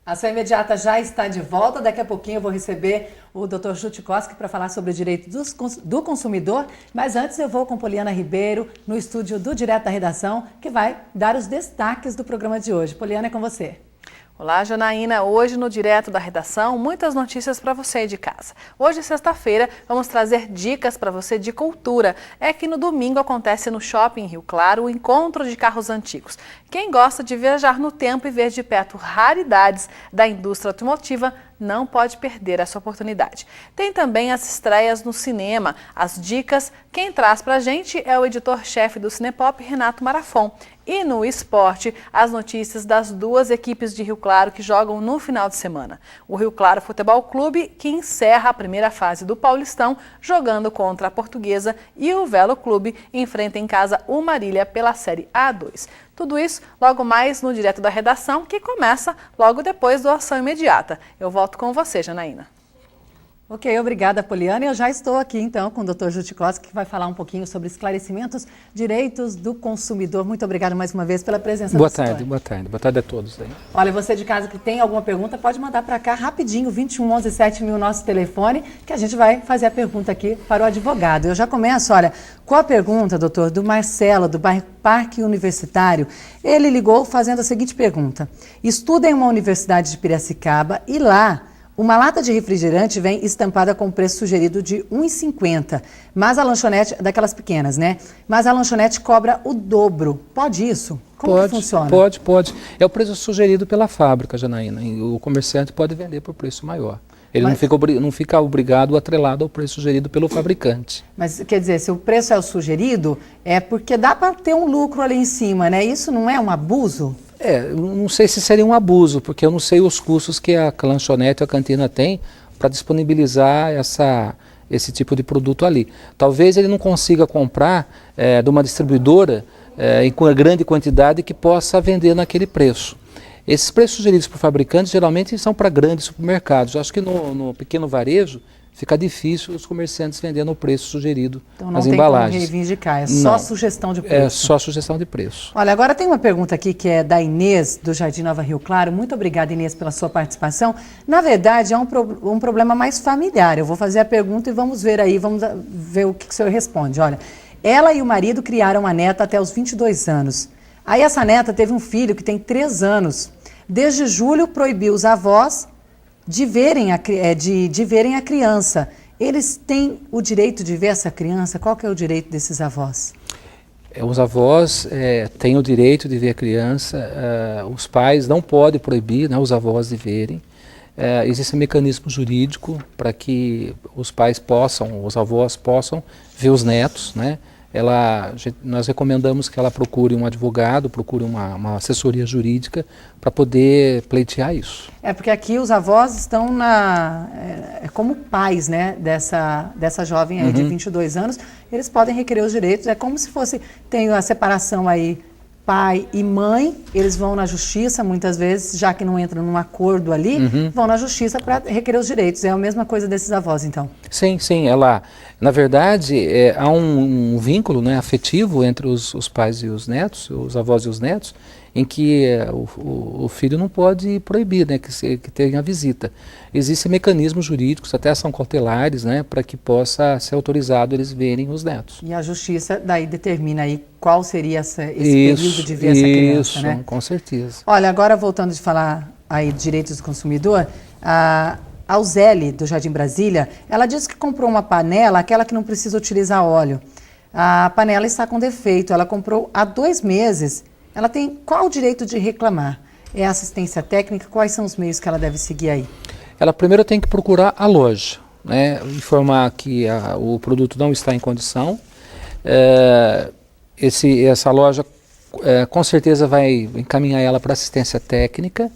Ação Imediata já está de volta. Daqui a pouquinho eu vou receber o Dr. Jutkowski para falar sobre direitos do consumidor. Mas antes eu vou com Poliana Ribeiro no estúdio do Direto da Redação, que vai dar os destaques do programa de hoje. Poliana, é com você. Olá, Janaína. Hoje no Direto da Redação, muitas notícias para você aí de casa. Hoje, sexta-feira, vamos trazer dicas para você de cultura. É que no domingo acontece no Shopping Rio Claro o encontro de carros antigos. Quem gosta de viajar no tempo e ver de perto raridades da indústria automotiva não pode perder essa oportunidade. Tem também as estreias no cinema, as dicas. Quem traz para a gente é o editor-chefe do Cinepop, Renato Marafon. E no esporte, as notícias das duas equipes de Rio Claro que jogam no final de semana. O Rio Claro Futebol Clube, que encerra a primeira fase do Paulistão, jogando contra a Portuguesa, e o Velo Clube enfrenta em casa o Marília pela Série A2. Tudo isso logo mais no Direto da Redação, que começa logo depois do Ação Imediata. Eu volto com você, Janaína. Ok, obrigada, Poliana. Eu já estou aqui, então, com o Dr. Jutkowski, que vai falar um pouquinho sobre esclarecimentos, direitos do consumidor. Muito obrigada mais uma vez pela presença do senhor. Boa tarde. Boa tarde a todos aí. Olha, você de casa que tem alguma pergunta, pode mandar para cá rapidinho, 21 11 7000, nosso telefone, que a gente vai fazer a pergunta aqui para o advogado. Eu já começo, olha, com a pergunta, doutor, do Marcelo, do bairro Parque Universitário. Ele ligou fazendo a seguinte pergunta: estuda em uma universidade de Piracicaba e lá uma lata de refrigerante vem estampada com o preço sugerido de R$ 1,50, mas a lanchonete, daquelas pequenas, né? Mas a lanchonete cobra o dobro. Pode isso? Como que funciona? Pode. É o preço sugerido pela fábrica, Janaína. O comerciante pode vender por preço maior. Ele não fica obrigado, atrelado ao preço sugerido pelo fabricante. Mas, quer dizer, se o preço é o sugerido, é porque dá para ter um lucro ali em cima, né? Isso não é um abuso? Não sei se seria um abuso, porque eu não sei os custos que a lanchonete ou a cantina tem para disponibilizar esse tipo de produto ali. Talvez ele não consiga comprar de uma distribuidora em grande quantidade que possa vender naquele preço. Esses preços sugeridos por fabricantes geralmente são para grandes supermercados. Eu acho que no pequeno varejo fica difícil os comerciantes vendendo o preço sugerido nas embalagens. Então não tem como reivindicar, é só sugestão de preço. É só sugestão de preço. Olha, agora tem uma pergunta aqui que é da Inês, do Jardim Nova Rio Claro. Muito obrigada, Inês, pela sua participação. Na verdade, é um problema mais familiar. Eu vou fazer a pergunta e vamos ver aí, vamos ver o que o senhor responde. Olha, ela e o marido criaram a neta até os 22 anos. Aí essa neta teve um filho que tem 3 anos. Desde julho proibiu os avós de verem a criança. Eles têm o direito de ver essa criança? Qual que é o direito desses avós? Os avós têm o direito de ver a criança, os pais não podem proibir, né, os avós de verem. Existe um mecanismo jurídico para que os avós possam ver os netos, né? Nós recomendamos que ela procure um advogado, procure uma assessoria jurídica para poder pleitear isso. Porque aqui os avós estão como pais, né, dessa jovem aí de 22 anos, eles podem requerer os direitos, é como se tem a separação aí, pai e mãe, eles vão na justiça muitas vezes, já que não entram num acordo ali, vão na justiça para requerer os direitos. É a mesma coisa desses avós, então? Sim. Na verdade, há um vínculo, né, afetivo entre os pais e os netos, os avós e os netos, em que o filho não pode proibir, né, que tenha visita. Existem mecanismos jurídicos, até são cautelares, né, para que possa ser autorizado eles verem os netos. E a justiça daí determina aí qual seria esse período de ver essa criança, né? Isso, com certeza. Olha, agora voltando de falar aí de direitos do consumidor, a Alzeli, do Jardim Brasília, ela disse que comprou uma panela, aquela que não precisa utilizar óleo. A panela está com defeito, ela comprou há 2 meses. Ela tem qual o direito de reclamar? É assistência técnica? Quais são os meios que ela deve seguir aí? Ela primeiro tem que procurar a loja, né? Informar que o produto não está em condição. Essa loja com certeza vai encaminhar ela para assistência técnica.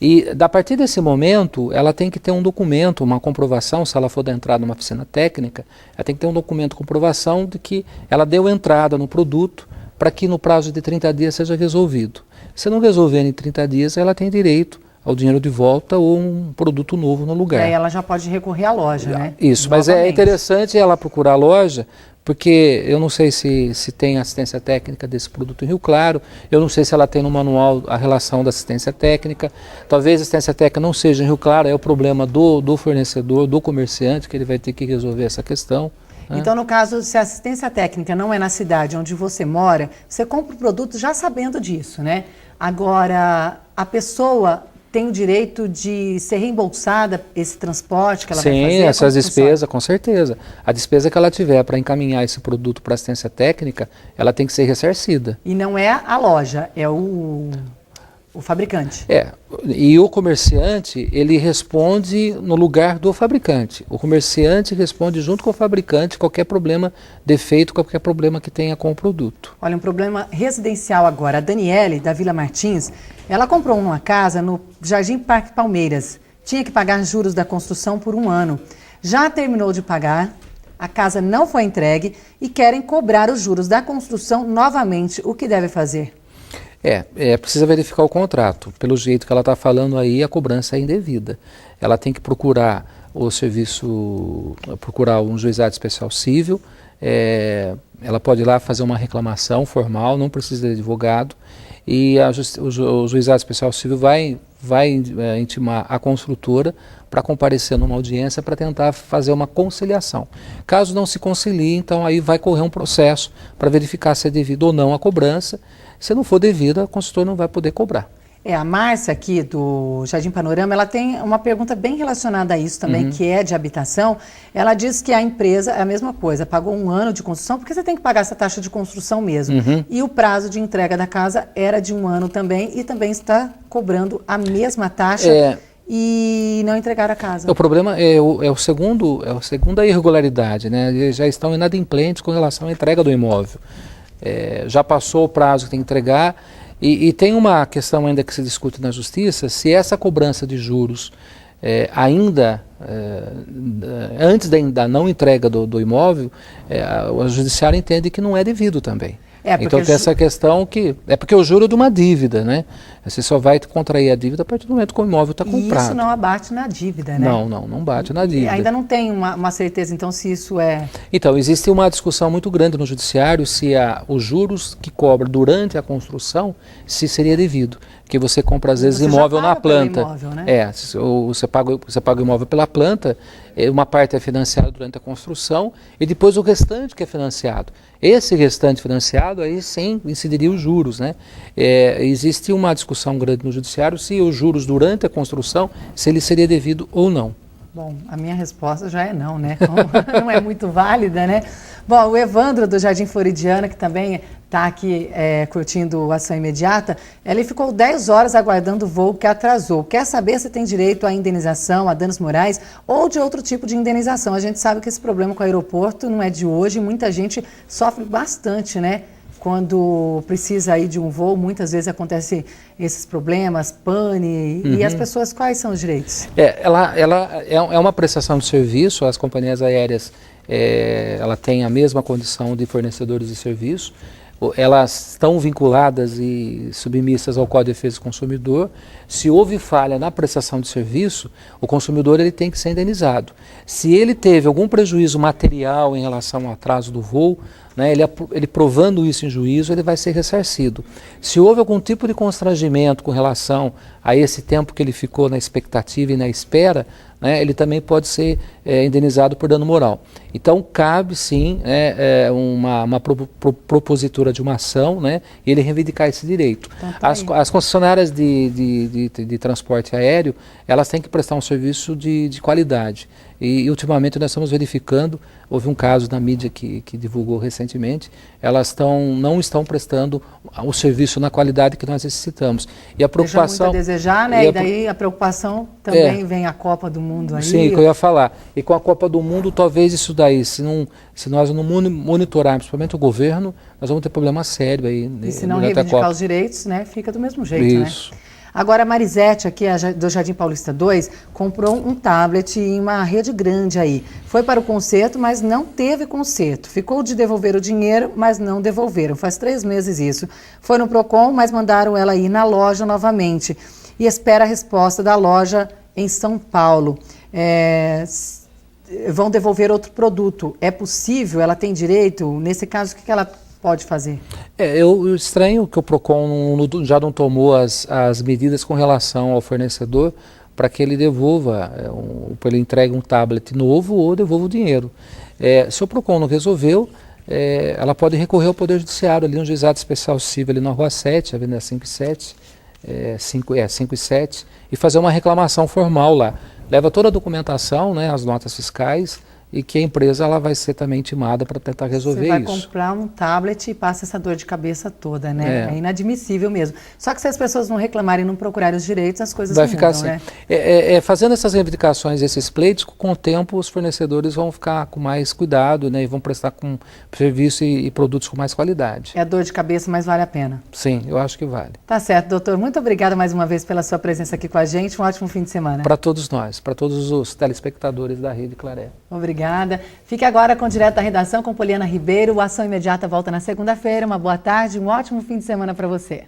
E a partir desse momento, ela tem que ter um documento, uma comprovação, se ela for dar entrada numa oficina técnica, ela tem que ter um documento de comprovação de que ela deu entrada no produto para que no prazo de 30 dias seja resolvido. Se não resolver em 30 dias, ela tem direito o dinheiro de volta ou um produto novo no lugar. Aí ela já pode recorrer à loja, né? Isso, mas é interessante ela procurar a loja, porque eu não sei se tem assistência técnica desse produto em Rio Claro, eu não sei se ela tem no manual a relação da assistência técnica, talvez a assistência técnica não seja em Rio Claro, é o problema do fornecedor, do comerciante, que ele vai ter que resolver essa questão. Então, no caso, se a assistência técnica não é na cidade onde você mora, você compra o produto já sabendo disso, né? Agora, a pessoa tem o direito de ser reembolsada esse transporte que ela vai fazer? Sim, essas despesas, com certeza. A despesa que ela tiver para encaminhar esse produto para assistência técnica, ela tem que ser ressarcida. E não é a loja, é o fabricante. E o comerciante, ele responde no lugar do fabricante. O comerciante responde junto com o fabricante qualquer problema, defeito, qualquer problema que tenha com o produto. Olha, um problema residencial agora. A Daniele, da Vila Martins, ela comprou uma casa no Jardim Parque Palmeiras. Tinha que pagar juros da construção por 1 ano. Já terminou de pagar, a casa não foi entregue e querem cobrar os juros da construção novamente. O que deve fazer? Precisa verificar o contrato. Pelo jeito que ela está falando aí, a cobrança é indevida. Ela tem que procurar procurar um juizado especial civil, ela pode ir lá fazer uma reclamação formal, não precisa de advogado, e o juizado especial civil vai intimar a construtora para comparecer numa audiência para tentar fazer uma conciliação. Caso não se concilie, então aí vai correr um processo para verificar se é devido ou não a cobrança. Se não for devida, a construtora não vai poder cobrar. A Márcia aqui do Jardim Panorama, ela tem uma pergunta bem relacionada a isso também, que é de habitação. Ela diz que a empresa é a mesma coisa, pagou 1 ano de construção, porque você tem que pagar essa taxa de construção mesmo. E o prazo de entrega da casa era de 1 ano também, e também está cobrando a mesma taxa e não entregaram a casa. O problema é a segunda irregularidade, né? Eles já estão inadimplentes com relação à entrega do imóvel. Já passou o prazo que tem que entregar, e tem uma questão ainda que se discute na justiça, se essa cobrança de juros antes da não entrega do imóvel, o judiciário entende que não é devido também. Então tem essa questão que... porque o juro é de uma dívida, né? Você só vai contrair a dívida a partir do momento que o imóvel está comprado. E isso não abate na dívida, né? Não bate na dívida. Ainda não tem uma certeza, então, se isso é... Então, existe uma discussão muito grande no judiciário se os juros que cobra durante a construção, se seria devido. Porque você compra, às vezes, imóvel na planta. Imóvel, né? Você paga o imóvel pela planta, uma parte é financiada durante a construção e depois o restante que é financiado. Esse restante financiado, aí sim incidiria os juros, né? Existe uma discussão grande no judiciário se os juros durante a construção, se ele seria devido ou não. Bom, a minha resposta já é não, né? Não é muito válida, né? Bom, o Evandro do Jardim Floridiana, que também está aqui curtindo Ação Imediata, ele ficou 10 horas aguardando o voo que atrasou. Quer saber se tem direito à indenização, a danos morais ou de outro tipo de indenização. A gente sabe que esse problema com o aeroporto não é de hoje, muita gente sofre bastante, né? Quando precisa ir de um voo, muitas vezes acontecem esses problemas, pane, e as pessoas, quais são os direitos? Ela é uma prestação de serviço, as companhias aéreas, ela tem a mesma condição de fornecedores de serviço, elas estão vinculadas e submissas ao Código de Defesa do Consumidor. Se houve falha na prestação de serviço, o consumidor ele tem que ser indenizado. Se ele teve algum prejuízo material em relação ao atraso do voo, né, ele provando isso em juízo, ele vai ser ressarcido. Se houve algum tipo de constrangimento com relação a esse tempo que ele ficou na expectativa e na espera, né, ele também pode ser indenizado por dano moral. Então, cabe sim uma propositura de uma ação, né, e ele reivindicar esse direito. Então, as concessionárias de transporte aéreo, elas têm que prestar um serviço de qualidade. E ultimamente nós estamos verificando, houve um caso na mídia que divulgou recentemente, elas não estão prestando o serviço na qualidade que nós necessitamos. E a preocupação... Deixa muito a desejar, né? E daí a preocupação também vem a Copa do Mundo aí. Sim, que eu ia falar. E com a Copa do Mundo, talvez isso daí, se nós não monitorarmos, principalmente o governo, nós vamos ter problema sério aí. E se não reivindicar os direitos, né, fica do mesmo jeito, isso. Né? Agora, a Marisete, aqui do Jardim Paulista 2, comprou um tablet em uma rede grande aí. Foi para o conserto, mas não teve conserto. Ficou de devolver o dinheiro, mas não devolveram. Faz 3 meses isso. Foi no Procon, mas mandaram ela ir na loja novamente. e espera a resposta da loja em São Paulo. Vão devolver outro produto. É possível? Ela tem direito? Nesse caso, o que ela pode fazer? Eu estranho que o PROCON já não tomou as medidas com relação ao fornecedor para que ele devolva, ele entregue um tablet novo ou devolva o dinheiro. Se o PROCON não resolveu, ela pode recorrer ao Poder Judiciário, ali no Juizado Especial Civil, ali na Rua 7, Avenida 5 e 7, 5 e 7, e fazer uma reclamação formal lá. Leva toda a documentação, né, as notas fiscais, e que a empresa ela vai ser também intimada para tentar resolver isso. Você vai comprar um tablet e passa essa dor de cabeça toda, né? É inadmissível mesmo. Só que se as pessoas não reclamarem e não procurarem os direitos, as coisas vai não ficar mudam, assim. né? Fazendo essas reivindicações, esses pleitos, com o tempo os fornecedores vão ficar com mais cuidado, né, e vão prestar com serviço e produtos com mais qualidade. É dor de cabeça, mas vale a pena. Sim, eu acho que vale. Tá certo, doutor. Muito obrigada mais uma vez pela sua presença aqui com a gente. Um ótimo fim de semana. Para todos nós, para todos os telespectadores da Rede Claré. Obrigada. Fique agora com o Direto da Redação com Poliana Ribeiro. O Ação Imediata volta na segunda-feira. Uma boa tarde, um ótimo fim de semana para você.